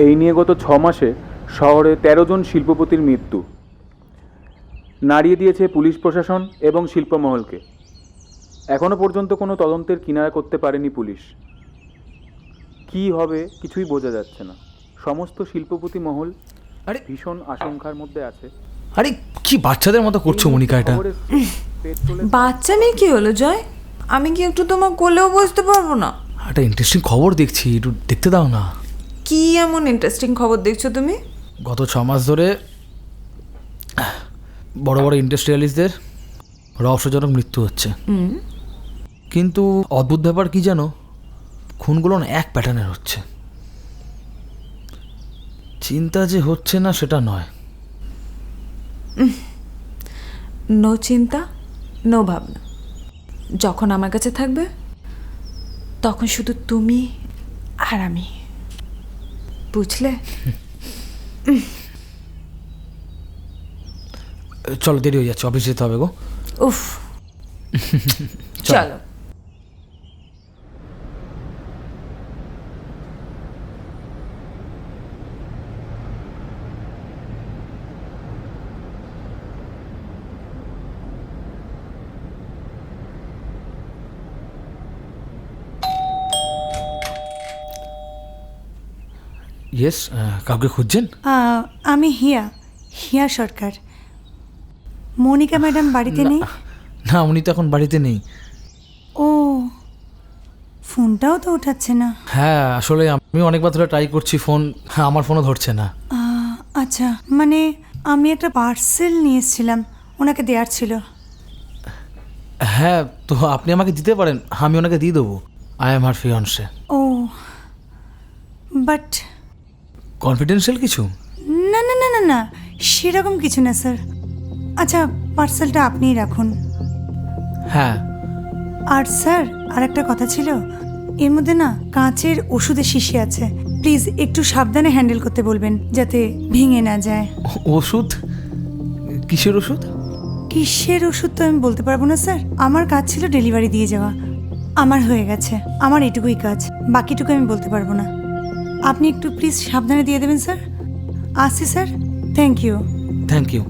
এই নিয়ে গত 6 মাসে শহরে 13 জন শিল্পপতির মৃত্যু। নাড়িয়ে দিয়েছে পুলিশ প্রশাসন এবং শিল্পমহলকে। এখনও পর্যন্ত কোনো তদন্তের কিনারা করতে পারেনি পুলিশ। কী হবে কিছুই বোঝা যাচ্ছে না। সমস্ত শিল্পপতি মহল ভীষণ আশঙ্কার মধ্যে আছে। আরে কি বাচ্চাদের মতো করছো মনিকা এটা? বাচ্চা মেয়ে কি হলো জয়? আমি কি একটু তোমার কোলেও বসতে পারবো না? একটা ইন্টারেস্টিং খবর দেখছি, একটু দেখতে দাও না। কি এমন ইন্টারেস্টিং খবর দেখছো তুমি? গত 6 মাস ধরে বড় বড় ইন্ডাস্ট্রিয়ালিস্টদের রহস্যজনক মৃত্যু হচ্ছে। কিন্তু অদ্ভুত ব্যাপার কি জানো, খুনগুলো না এক প্যাটার্নের হচ্ছে। চিন্তা যে হচ্ছে না সেটা নয়। নো চিন্তা নো ভাবনা। যখন আমার কাছে থাকবে তখন শুধু তুমি আর আমি, বুঝলে? চলো, দেরি হয়ে যাচ্ছে, অফিস যেতে হবে গো। উফ, চলো। ইয়েস, কাউকে খুঁজছেন? আমি হিয়া সরকার। মনিকা ম্যাডাম বাড়িতে নেই? না, উনি তো এখন বাড়িতে নেই। ও, ফোনটাও তো ওঠাচ্ছে না। হ্যাঁ, আসলে আমি অনেকবার ধরে ট্রাই করছি ফোন, আমার ফোনও ধরছে না। আচ্ছা, মানে আমি একটা পার্সেল নিয়ে এসেছিলাম, ওনাকে দেওয়ার ছিল। হ্যাঁ, তো আপনি আমাকে দিতে পারেন, আমি ওনাকে দিয়ে দেবো। I am her fiance. Oh, but confidential কিছু? না না না না না, সেরকম কিছু না স্যার। আচ্ছা, পার্সেলটা আপনিই রাখুন। হ্যাঁ। আর স্যার, আর একটা কথা ছিল, এর মধ্যে না কাঁচের ওষুধের শিশি আছে। প্লিজ একটু সাবধানে হ্যান্ডেল করতে বলবেন, যাতে ভেঙে না যায়। ওষুধ? কিসের ওষুধ? কিসের ওষুধ তো আমি বলতে পারবো না স্যার। আমার কাজ ছিল ডেলিভারি দিয়ে যাওয়া, আমার হয়ে গেছে। আমার এটুকুই কাজ, বাকিটুকু আমি বলতে পারবো না। আপনি একটু প্লিজ সাবধানে দিয়ে দেবেন স্যার। আসছি sir, thank you. Thank you.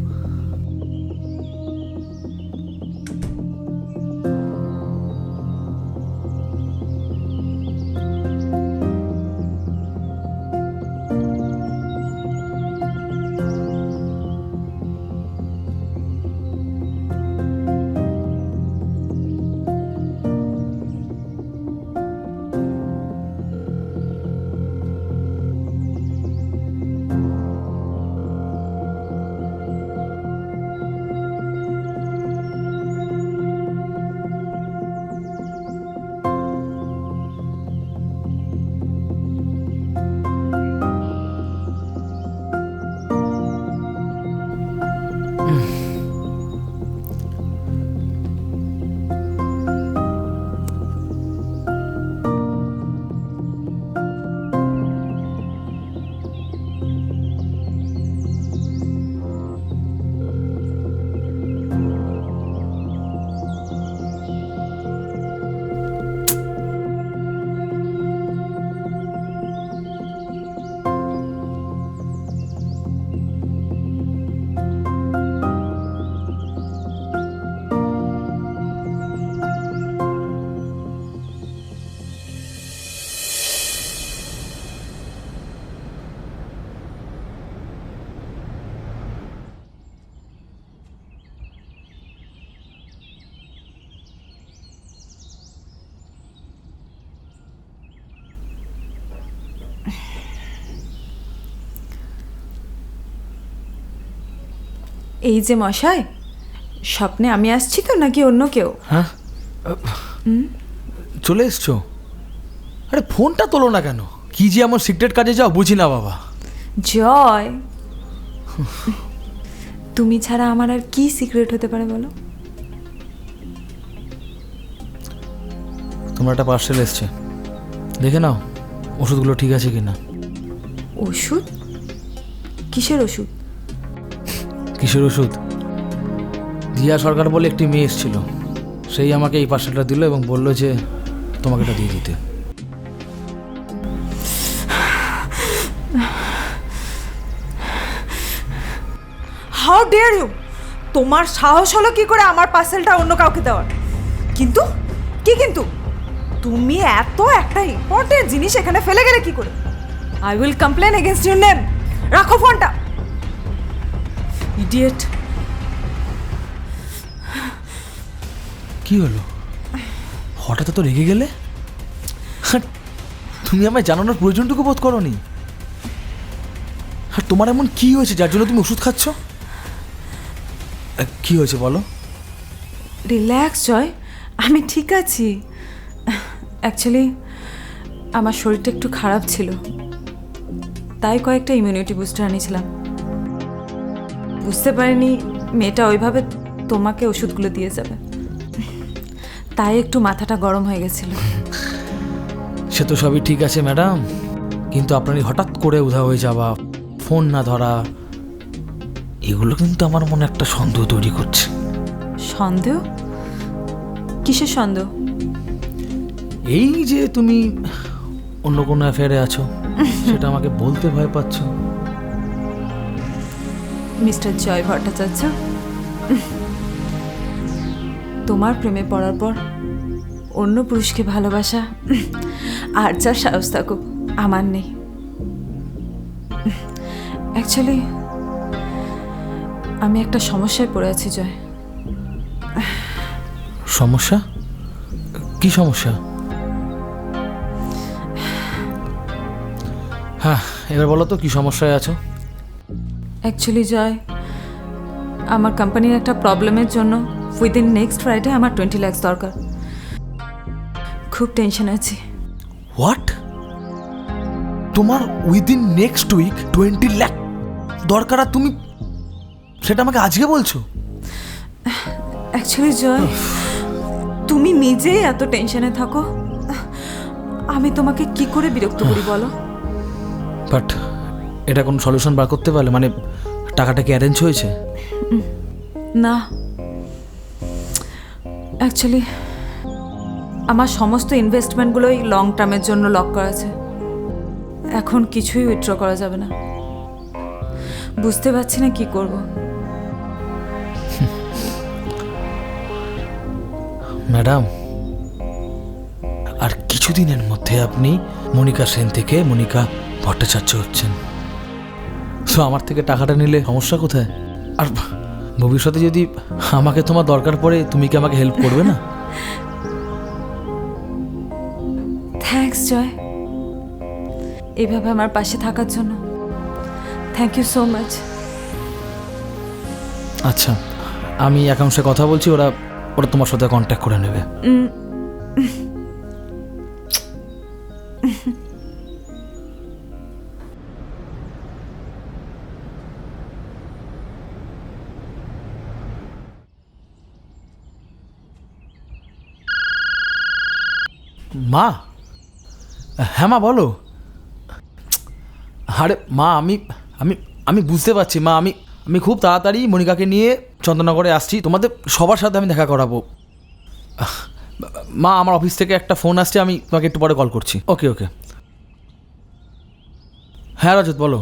এই যে মশাই, স্বপ্নে আমি আসছি তো নাকি অন্য কেউ? হ্যাঁ, চলে এসছো? আরে ফোনটা তোলো না কেন? কি যে এমন সিক্রেট কাজে যাও বুঝি না বাবা। জয়, তুমি ছাড়া আমার আর কি সিক্রেট হতে পারে বলো? তোমার একটা পার্সেল এসছে, দেখে নাও ওষুধগুলো ঠিক আছে কিনা। ওষুধ? কিসের ওষুধ? কিসের ওষুধ? দিয়া সরকার বলে একটি মেয়ে এসেছিল, সেই আমাকে এই পার্সেলটা দিল এবং বলল যে তোমাকে এটা দিয়ে দিতে। How dare you! তোমার সাহস হলো কি করে আমার পার্সেলটা অন্য কাউকে দেওয়ার? কিন্তু কি কিন্তু তুমি এত একটা ইম্পর্টেন্ট জিনিস এখানে ফেলে গেলে কি করে? I will complain against your name. রাখো ফোনটা, ইডিয়েট। কি হলো, হঠাৎ তো রেগে গেলে? তুমি আমায় জানানোর প্রয়োজনটুকু বোধ করোনি। আর তোমার এমন কি হয়েছে যার জন্য তুমি ওষুধ খাচ্ছ? কি হয়েছে বলো? রিল্যাক্স জয়, আমি ঠিক আছি। অ্যাকচুয়ালি আমার শরীরটা একটু খারাপ ছিল, তাই কয়েকটা ইমিউনিটি বুস্টার আনিয়েছিলাম। বুঝতে পারিনি মেয়েটা ওইভাবে তোমাকে ওষুধগুলো দিয়ে যাবে, তাই একটু মাথাটা গরম হয়ে গেছিল। সে তো সবই ঠিক আছে ম্যাডাম, কিন্তু আপনারই হঠাৎ করে উধাও হয়ে যাওয়া, ফোন না ধরা, এগুলো কিন্তু আমার মনে একটা সন্দেহ তৈরি করছে। সন্দেহ? কিসের সন্দেহ? এই যে তুমি অন্য কোনো অ্যাফেয়ারে আছো, সেটা আমাকে বলতে ভয় পাচ্ছ। মিস্টার জয় ভট্টাচার্য, তোমার প্রেমে পড়ার পর অন্য পুরুষকে ভালোবাসা আর যার সাহস থাকুক, আমার নেই। অ্যাকচুয়ালি আমি একটা সমস্যায় পড়ে আছি জয়। সমস্যা? কি সমস্যা? হ্যাঁ, এবার বলো তো কি সমস্যায় আছো? অ্যাকচুয়ালি জয়, আমার কোম্পানির একটা প্রবলেমের জন্য উইদিন নেক্সট ফ্রাইডে আমার 20 লাখ দরকার। খুব টেনশন আছি। হোয়াট? তোমার উইদিন নেক্সট উইক 20 লাখ দরকার, আর তুমি সেটা আমাকে আজকে বলছো? অ্যাকচুয়ালি জয়, তুমি নিজেই এত টেনশনে থাকো, আমি তোমাকে কি করে বিরক্ত করি বলো? বাট এটা কোনো সলিউশন বার করতে পারলে, মানে টাকাটা কি অ্যারেঞ্জ হয়েছে? না, অ্যাকচুয়ালি আমার সমস্ত ইনভেস্টমেন্টগুলোই লং টার্মের জন্য লক করা আছে। এখন কিছুই উইথড্র করা যাবে না। বুঝতে পারছি না কি করব। ম্যাডাম, আর কিছুদিনের মধ্যে আপনি মনিকা সেন থেকে মনিকা ভট্টাচার্য হচ্ছেন। সো আমার থেকে টাকাটা নিলে সমস্যা কোথায়? আর ভবিষ্যতে যদি আমাকে তোমার দরকার পড়ে, তুমি কি আমাকে হেল্প করবে না? থ্যাঙ্কস জয়, এভাবে আমার পাশে থাকার জন্য। Thank you so much. আচ্ছা, আমি অ্যাকাউন্টসে কথা বলছি, ওরা তোমার সাথে কন্ট্যাক্ট করে নেবে। মা? হ্যাঁ মা, বলো। আরে মা, আমি আমি আমি বুঝতে পারছি মা, আমি খুব তাড়াতাড়ি মনিকাকে নিয়ে চন্দননগরে আসছি, তোমাদের সবার সাথে আমি দেখা করাবো। মা, আমার অফিস থেকে একটা ফোন আসছে, আমি তোমাকে একটু পরে কল করছি। ওকে ওকে। হ্যাঁ রজত, বলো।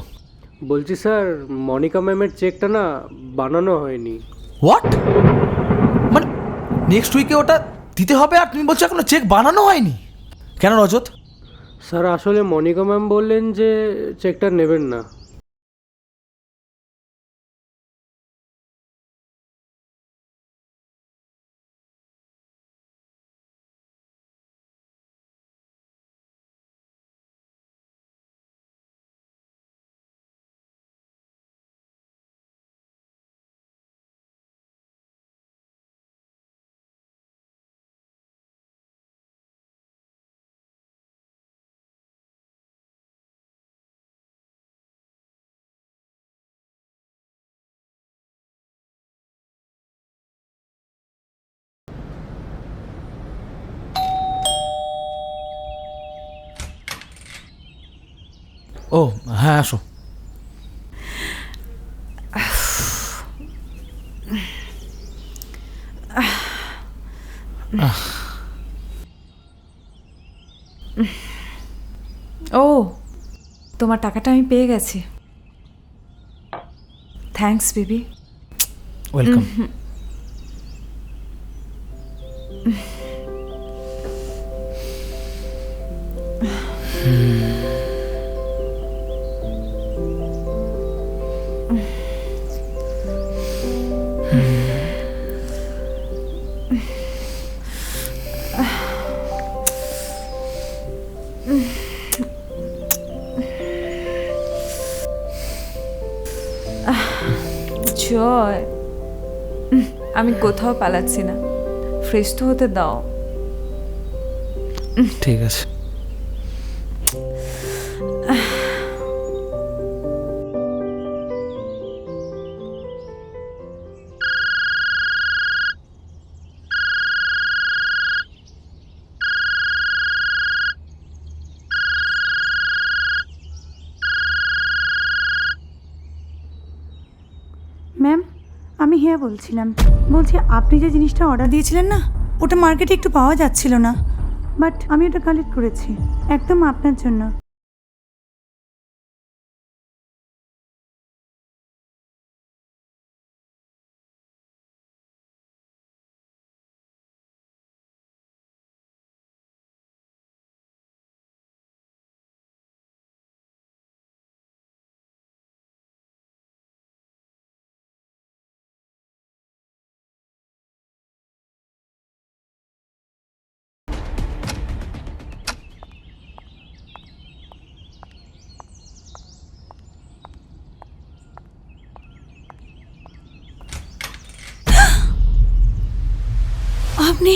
বলছি স্যার, মনিকা ম্যামের চেকটা না বানানো হয়নি। হোয়াট? মানে নেক্সট উইকে ওটা দিতে হবে, আর তুমি বলছো এখনো চেক বানানো হয়নি? কেন রজত? স্যার আসলে মনিকা ম্যাম বললেন যে চেকটা নেবেন না। ও হ্যাঁ, আসো। ও, তোমার টাকাটা আমি পেয়ে গেছি। Thanks baby. ওয়েলকাম। জয়, আমি কোথাও পালাচ্ছি না, ফ্রেশ তো হতে দাও। ঠিক আছে। ম্যাম, আমি হিয়া বলছিলাম। বলছি, আপনি যে জিনিসটা অর্ডার দিয়েছিলেন না, ওটা মার্কেটে একটু পাওয়া যাচ্ছিল না, বাট আমি ওটা কালেক্ট করেছি একদম আপনার জন্য। আপনি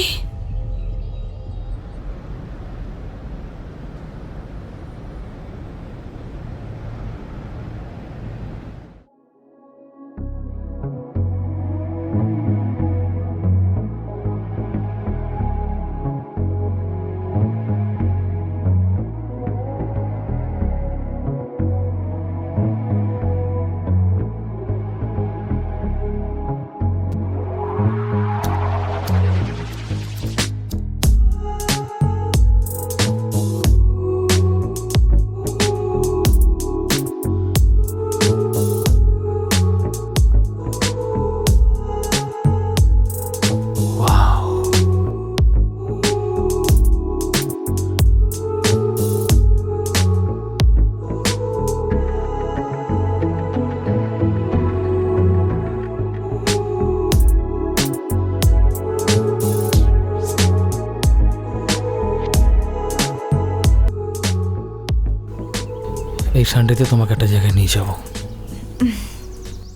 এই সানডেতে তোমাকে একটা জায়গায় নিয়ে যাব।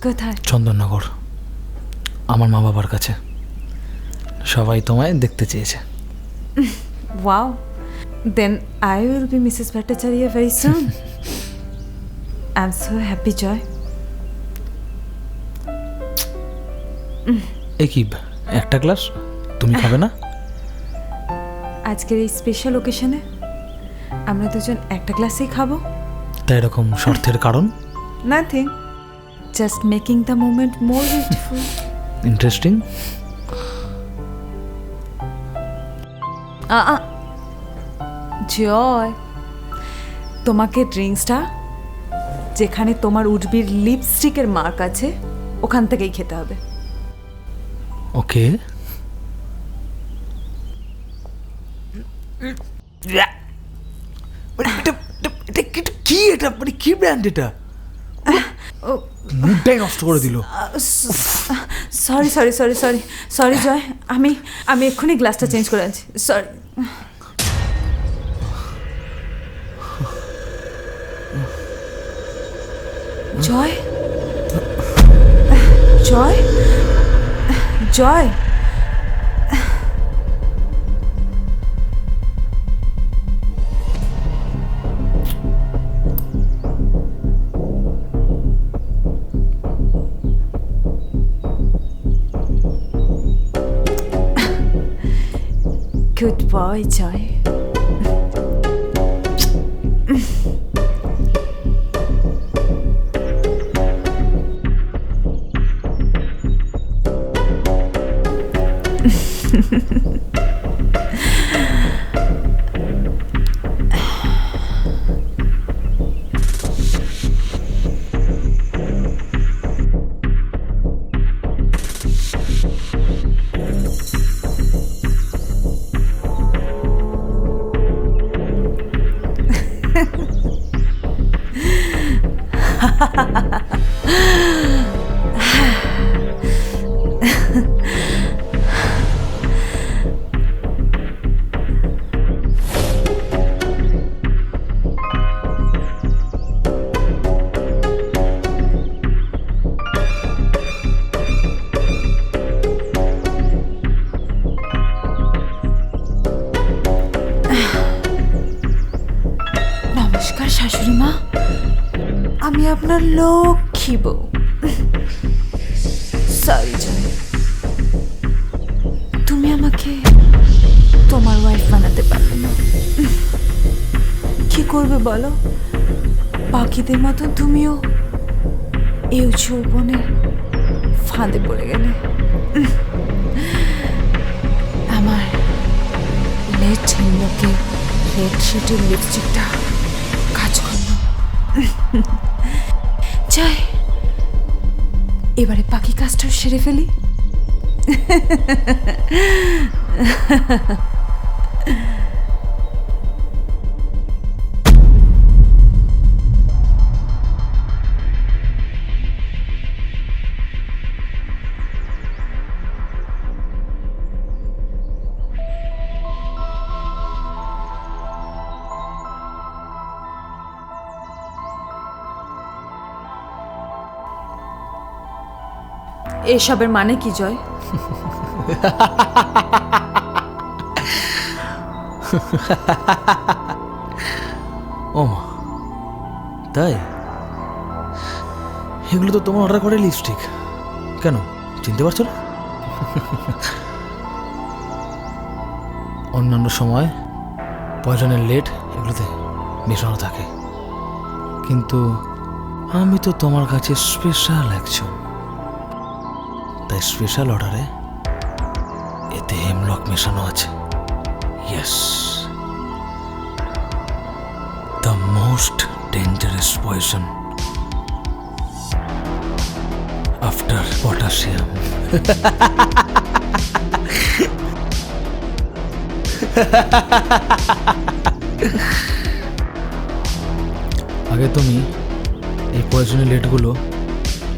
কোথায়? চন্দননগর, আমার মা বাবার কাছে। সবাই তোমায় দেখতে চেয়েছে। Wow, then I will be Mrs. Bhattacharya very soon. I'm so happy, Joy. এ কি একটা গ্লাস তুমি খাবে না? আজকের এই স্পেশাল ওকেশনে আমরা দুজন একটা গ্লাসেই খাবো। তা এরকম শর্তের কারণ? Nothing, just making the moment more beautiful. Interesting. Joy, তোমাকে ড্রিঙ্কসটা যেখানে তোমার উর্বির লিপস্টিকের মার্ক আছে ওখান থেকেই খেতে হবে। ওকে। কি এটা, মানে কি ব্র্যান্ড এটা? মুডটাই নষ্ট করে দিল। Sorry sorry sorry sorry sorry Joy, আমি এক্ষুনি গ্লাসটা চেঞ্জ করে আনছি। Sorry. Joy, Joy, Joy, good boy, Joy. নমস্কার শাশুড়ি মা, আমি আপনার লক্ষ্মী বউ। সরি জয়, তুমি আমাকে তোমার ওয়াইফ বানাতে পারবে না। কি করবে বলো, বাকিদের মতন তুমিও এই যৌবনে ফাঁদে পড়ে গেলে। আমার লেট লোকে রেড শেডের লিপস্টিকটা কাজ করলো। যাই, এবারে বাকি কাজটাও সেরে ফেলি। এসবের মানে কি জয়? ও মা, তাই? এগুলো তো তোমার অর্ডার করে লিপস্টিক। কেন, চিনতে পারছো না? অন্যান্য সময় পয়জনের লেট এগুলোতে মেশানো থাকে, কিন্তু আমি তো তোমার কাছে স্পেশাল একজন, তাই স্পেশাল অর্ডারে এতে হেমলক মেশানো আছে। Yes, the most dangerous poison after potassium. আগে তুমি এই পয়জনের লেটগুলো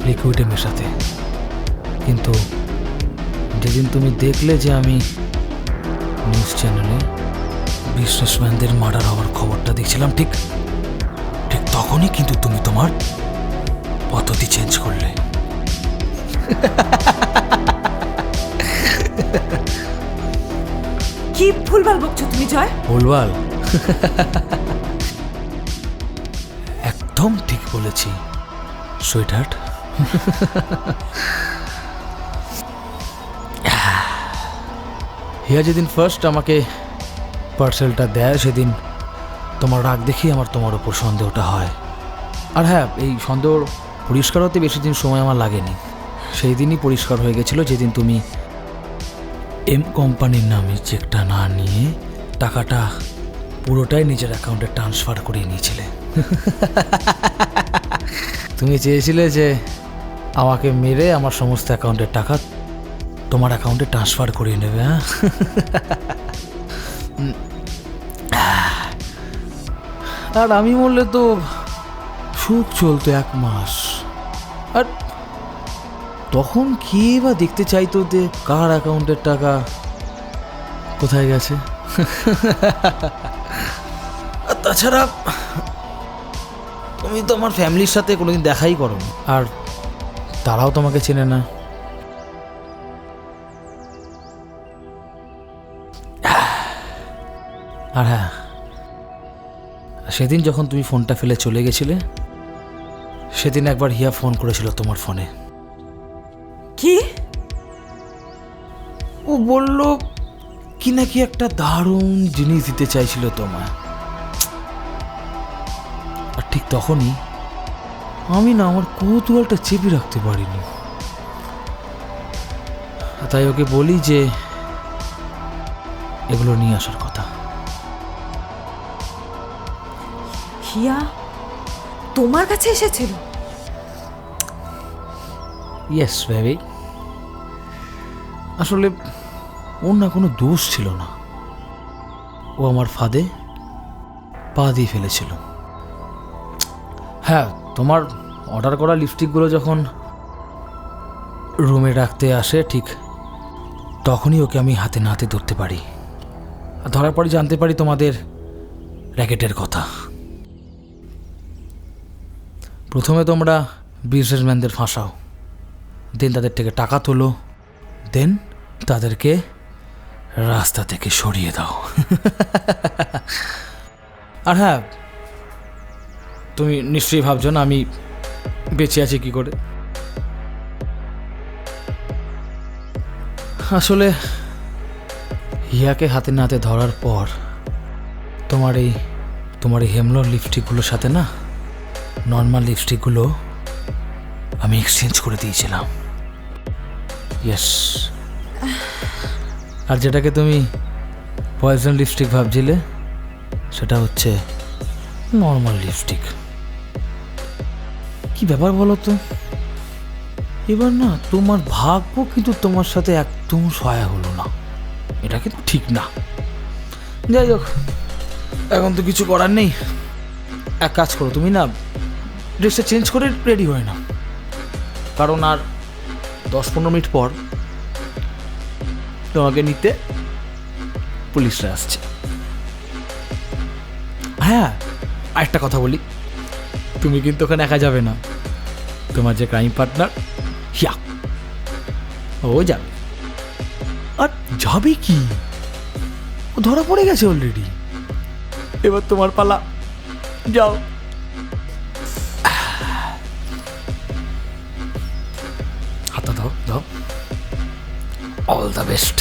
লিকুইডে মেশাতে, কিন্তু যেদিন তুমি দেখলে যে আমি নিউজ চ্যানেলে বিজনেসম্যানদের মার্ডার হওয়ার খবরটা দেখছিলাম, ঠিক তখনই কিন্তু তুমি তোমার পদ্ধতি চেঞ্জ করলে। কি ভুলভাল বকছো তুমি জয়? ভুলভাল? একদম ঠিক বলেছি সুইটহার্ট। হিয়া যেদিন ফার্স্ট আমাকে পার্সেলটা দেয়, সেদিন তোমার রাগ দেখেই আমার তোমার ওপর সন্দেহটা হয়। আর হ্যাঁ, এই সন্দেহ পরিষ্কার হতে বেশি দিন সময় আমার লাগেনি। সেই দিনই পরিষ্কার হয়ে গেছিলো, যেদিন তুমি এম কোম্পানির নামে চেকটা না নিয়ে টাকাটা পুরোটাই নিজের অ্যাকাউন্টে ট্রান্সফার করে নিয়েছিলে। তুমি চেয়েছিলে যে আমাকে মেরে আমার সমস্ত অ্যাকাউন্টের টাকা তোমার অ্যাকাউন্টে ট্রান্সফার করিয়ে নেবে। আর আমি বললে তো সুখ চলতো 1 মাস, আর তখন কে বা দেখতে চাইতো যে কার অ্যাকাউন্টের টাকা কোথায় গেছে। আর তাছাড়া তুমি তো আমার ফ্যামিলির সাথে কোনোদিন দেখাই করো, আর তারাও তোমাকে চেনে না। আর হ্যাঁ, সেদিন যখন তুমি ফোনটা ফেলে চলে গেছিলে, সেদিন একবার হিয়া ফোন করেছিল তোমার ফোনে। কি? ও বলল কি নাকি একটা দারুণ জিনিস দিতে চাইছিল তোমায়। আর ঠিক তখনই আমি না আমার কৌতূহলটা চেপে রাখতে পারিনি, তাই ওকে বলি যে এগুলো নিয়ে আসার কথা। হিয়া তোমার কাছে এসেছিল? ইয়েস বেবি, আসলে ওর না কোনো দোষ ছিল না, ও আমার ফাঁদে পা দিয়ে ফেলেছিল। হ্যাঁ, তোমার অর্ডার করা লিপস্টিকগুলো যখন রুমে রাখতে আসে ঠিক তখনই ওকে আমি হাতে নাতে ধরতে পারি। আর ধরার পরে জানতে পারি তোমাদের র্যাকেটের কথা। প্রথমে তোমরা বিজনেসম্যানদের ফাঁসাও, দেন তাদের থেকে টাকা তোলো, দেন তাদেরকে রাস্তা থেকে সরিয়ে দাও। আর হ্যাঁ, তুমি নিশ্চয়ই ভাবছো না আমি বেঁচে আছি কি করে। আসলে হিয়াকে হাতে নাতে ধরার পর তোমার এই হেমলোর লিপস্টিকগুলোর সাথে না নর্মাল লিপস্টিকগুলো আমি এক্সচেঞ্জ করে দিয়েছিলাম। ইয়েস। আর যেটাকে তুমি পয়জন লিপস্টিক ভাবছিলে সেটা হচ্ছে নর্মাল লিপস্টিক। কি ব্যাপার বলো তো, এবার না তোমার ভাগ্য কিন্তু তোমার সাথে একদম সহায় হলো না, এটা কিন্তু ঠিক না। যাই হোক, এখন তো কিছু করার নেই। এক কাজ করো, তুমি না ড্রেসটা চেঞ্জ করে রেডি হয় না, কারণ আর 10-15 মিনিট পর তোমাকে নিতে পুলিশরা আসছে। হ্যাঁ, আরেকটা কথা বলি, তুমি কিন্তু ওখানে একা যাবে না, তোমার যে ক্রাইম পার্টনার হিয়া ও যাবে। আর যাবে কি, ও ধরা পড়ে গেছে অলরেডি। এবার তোমার পালা, যাও। হাতটা দাও দাও। All the best.